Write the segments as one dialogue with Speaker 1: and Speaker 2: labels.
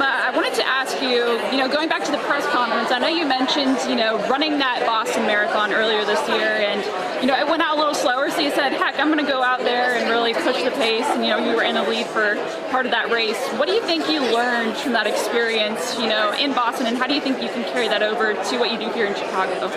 Speaker 1: I wanted to ask you, going back to the press conference, I know you mentioned, running that Boston Marathon earlier this year, and, it went out a little slower, so you said, heck, I'm going to go out there and really push the pace, and, you were in a lead for part of that race. What do you think you learned from that experience, in Boston, and how do you think you can carry that over to what you do here in Chicago?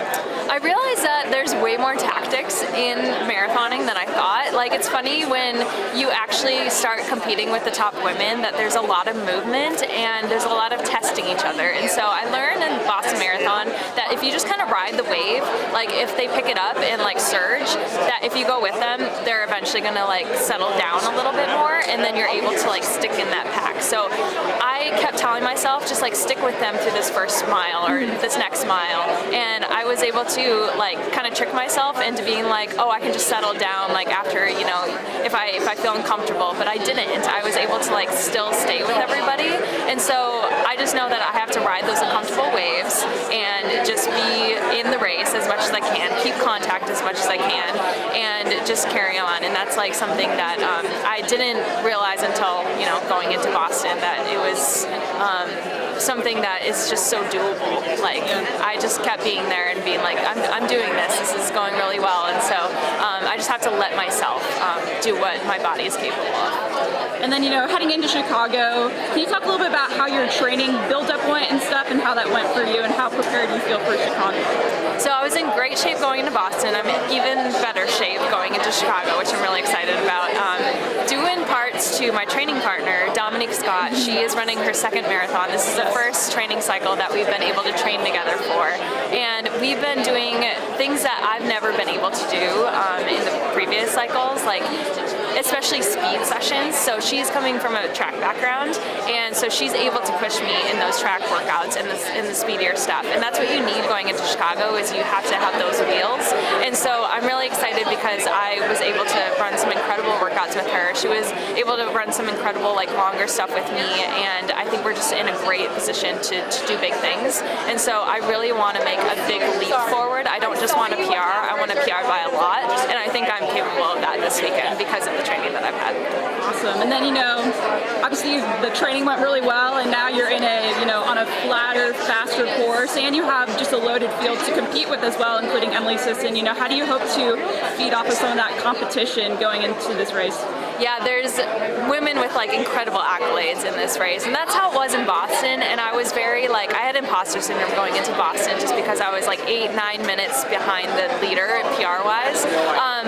Speaker 2: I realized that there's way more tactics in marathoning than I thought. Like, it's funny when you actually start competing with the top women that there's a lot of movement and there's a lot of testing each other. And so I learned in Boston Marathon that if you just kind of ride the wave, like if they pick it up and like surge, that if you go with them, they're eventually gonna like settle down a little bit more, and then you're able to like stick in that pack. So I kept telling myself, just like stick with them through this first mile or this next mile. And I was able to like kind of trick myself into being like, oh, I can just settle down like after, if I feel uncomfortable, but I didn't. I was able to like still stay with everybody. And so I just know that I have to ride those uncomfortable waves and just be in the race as much as I can, keep contact as much as I can, and just carry on. And that's like something that I didn't realize until, going into Boston, that it was something that is just so doable. Like, I just kept being there and being like, I'm doing this. This is going really well. And so I just have to let myself do what my body is capable of.
Speaker 1: And then, heading into Chicago, can you talk a little bit about how your training build-up went and stuff, and how that went for you, and how prepared you feel for Chicago?
Speaker 2: So I was in great shape going into Boston. I'm in even better shape going into Chicago, which I'm really excited about. Due in parts to my training partner, Dominique Scott. She is running her second marathon. This is the first training cycle that we've been able to train together for. And we've been doing things that I've never been able to do in the previous cycles, like especially speed sessions. So she's coming from a track background, and so she's able to push me in those track workouts and the speedier stuff. And that's what you need going into Chicago, is you have to have those wheels. And so I'm really excited because I was able to run some incredible workouts with her. She was able to run some incredible like longer stuff with me, and I think we're just in a great position to do big things. And so I really want to make a big leap forward. I don't just want a PR, I want to PR by a lot, and I think I'm capable of that this weekend because of the training that I've had.
Speaker 1: Awesome. And then, obviously the training went really well, and now you're in on a flatter, faster course, and you have just a loaded field to compete with as well, including Emily Sisson. How do you hope to feed off of some of that competition going into this race?
Speaker 2: Yeah, there's women with like incredible accolades in this race, and that's how it was in Boston. And I was very I had imposter syndrome going into Boston just because I was like 8-9 minutes behind the leader PR-wise.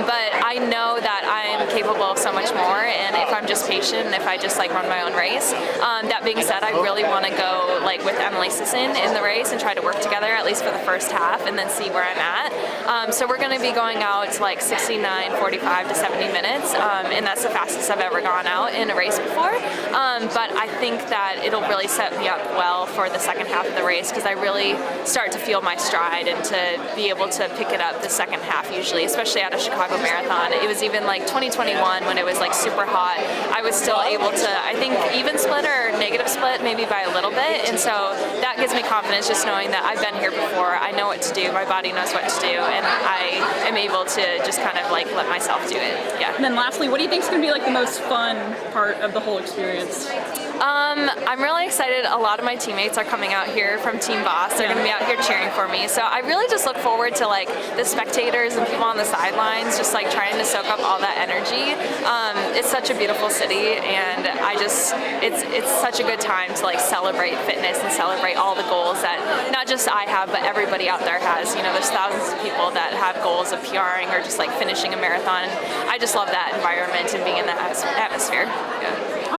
Speaker 2: But I know that I'm capable of so much more, and if I'm just patient and if I just run my own race. That being said, I really want to go with Emily Sisson in the race and try to work together at least for the first half, and then see where I'm at. So we're going to be going out to 69, 45 to 70 minutes, and that's the fastest I've ever gone out in a race before. But I think that it'll really set me up well for the second half of the race, because I really start to feel my stride and to be able to pick it up the second half usually, especially at a Chicago Marathon. It was even 2021 when it was super hot. I was still able to, I think, even split or negative split maybe by a little bit, and so that gives me confidence just knowing that I've been here before, I know what to do, my body knows what to do, and I am able to just kind of let myself do it. Yeah.
Speaker 1: And then lastly, what do you think is going to be the most fun part of the whole experience?
Speaker 2: I'm really excited. A lot of my teammates are coming out here from Team Boss. They're going to be out here cheering for me. So I really just look forward to the spectators and people on the sidelines just trying to soak up all that energy. It's such a beautiful city, and it's such a good time to celebrate fitness and celebrate all the goals that not just I have, but everybody out there has. There's thousands of people that have goals of PRing or just finishing a marathon. I just love that environment and being in that atmosphere. Yeah.